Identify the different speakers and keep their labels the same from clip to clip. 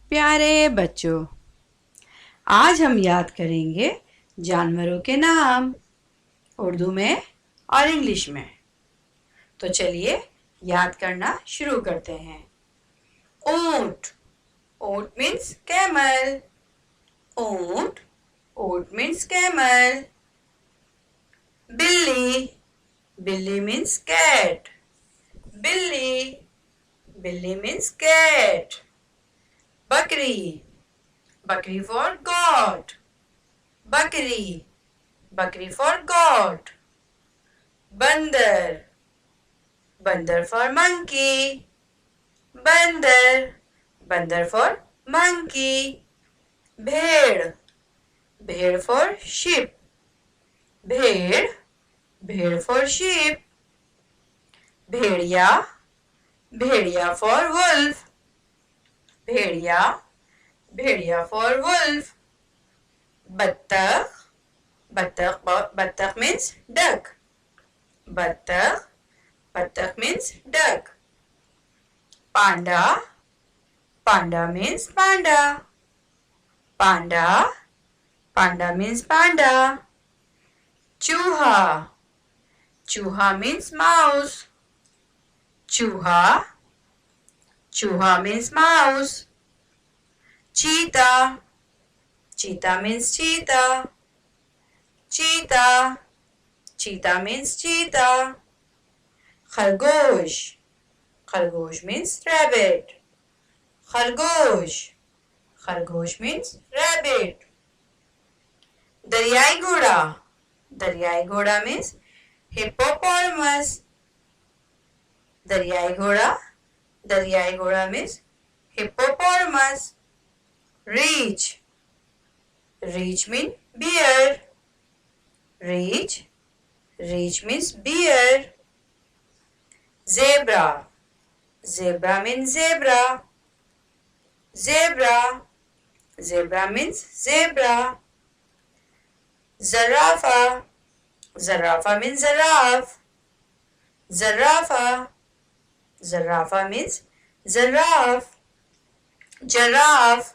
Speaker 1: प्यारे बच्चों, आज हम याद करेंगे जानवरों के नाम उर्दू में और इंग्लिश में। तो चलिए याद करना शुरू करते हैं। ऊंट, ऊंट मीन्स कैमल। ऊंट, ऊंट मीन्स कैमल। बिल्ली, बिल्ली मीन्स कैट। बिल्ली, बिल्ली मीन्स कैट। बकरी, बकरी for God. बकरी, बकरी for God. बंदर, बंदर for monkey. बंदर, बंदर for monkey. भेड़, भेड़ for sheep. भेड़, भेड़ for sheep. Bhediya, Bhediya for wolf. Bhediya, Bhediya for wolf. बत्तख, बत्तख, बत्तख means duck. बत्तख, बत्तख means duck. पांडा, पांडा means panda. पांडा, पांडा means panda. चूहा, चूहा means mouse. चूहा, चूहा means mouse. Cheetah, cheetah means cheetah. Cheetah, cheetah means cheetah. खरगोश, खरगोश means rabbit. खरगोश, खरगोश means rabbit. दरियाई घोड़ा, दरियाई घोड़ा means hippopotamus. दरियाई घोड़ा, दरियाई घोड़ा means hippopotamus. Reach, reach means bear. Reach, reach means bear. Zebra, zebra means zebra. Zebra, zebra means zebra. Zarafa, zarafa means giraffe. Zarafa, zarafa means giraffe. Giraffe.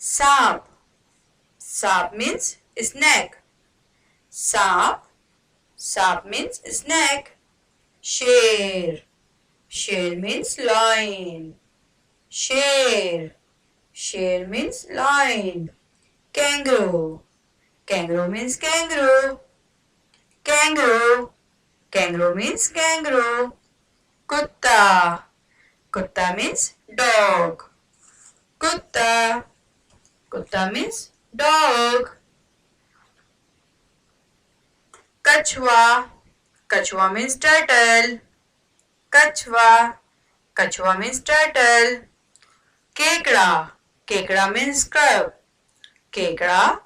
Speaker 1: सांप, सांप means snake. सांप, सांप means snake. शेर, शेर means lion. शेर, शेर means lion. Kangaroo, kangaroo means kangaroo. Kangaroo, kangaroo means kangaroo. Kutta, kutta means dog. Kutta, kutta means dog. Kachwa, kachwa means turtle. Kachwa, kachwa means turtle. Kekda, kekda means scrub. Kekda,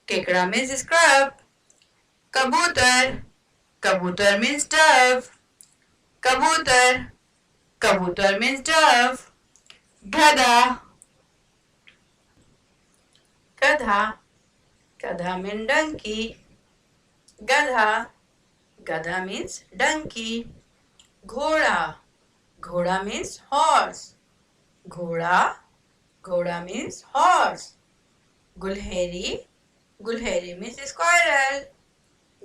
Speaker 1: kekda means scrub. Kabutar, kabutar means dove. Kabutar, kabutar means dove. Gada, गधा, गधा means donkey. गधा, गधा means donkey. घोड़ा, घोड़ा means horse. घोड़ा, घोड़ा means horse. गुलहेरी, गुलहेरी means squirrel.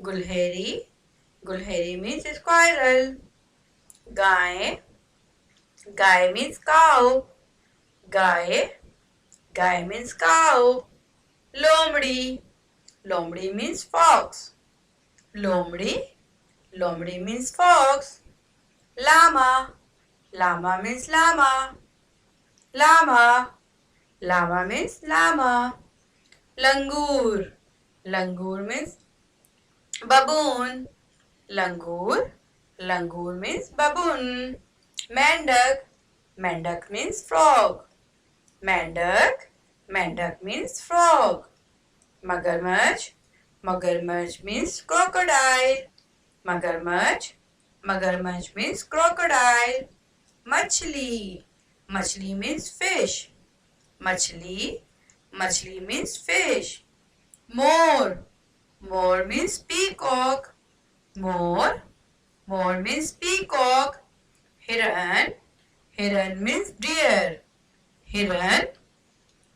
Speaker 1: गुलहेरी, गुलहेरी means squirrel. गाय, गाय means cow. गाय, गाय means cow. लोमड़ी, लोमड़ी means fox. लोमड़ी, लोमड़ी means fox. Llama, llama means llama. Llama, llama means llama. Langur, langur means baboon. Langur, langur means baboon. Mendak, mendak means frog. Mendak, mendak means frog. Magarmach, magarmach means crocodile. Magarmach, magarmach means crocodile. Machli, machli means fish. Machli, machli means fish. More, more means peacock. More, more means peacock. Hiran, hiran means deer. Hiran.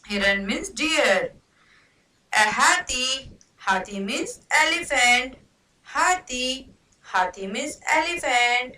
Speaker 1: Hiran means deer. A hathi. Hathi means elephant. Hathi. Hathi means elephant.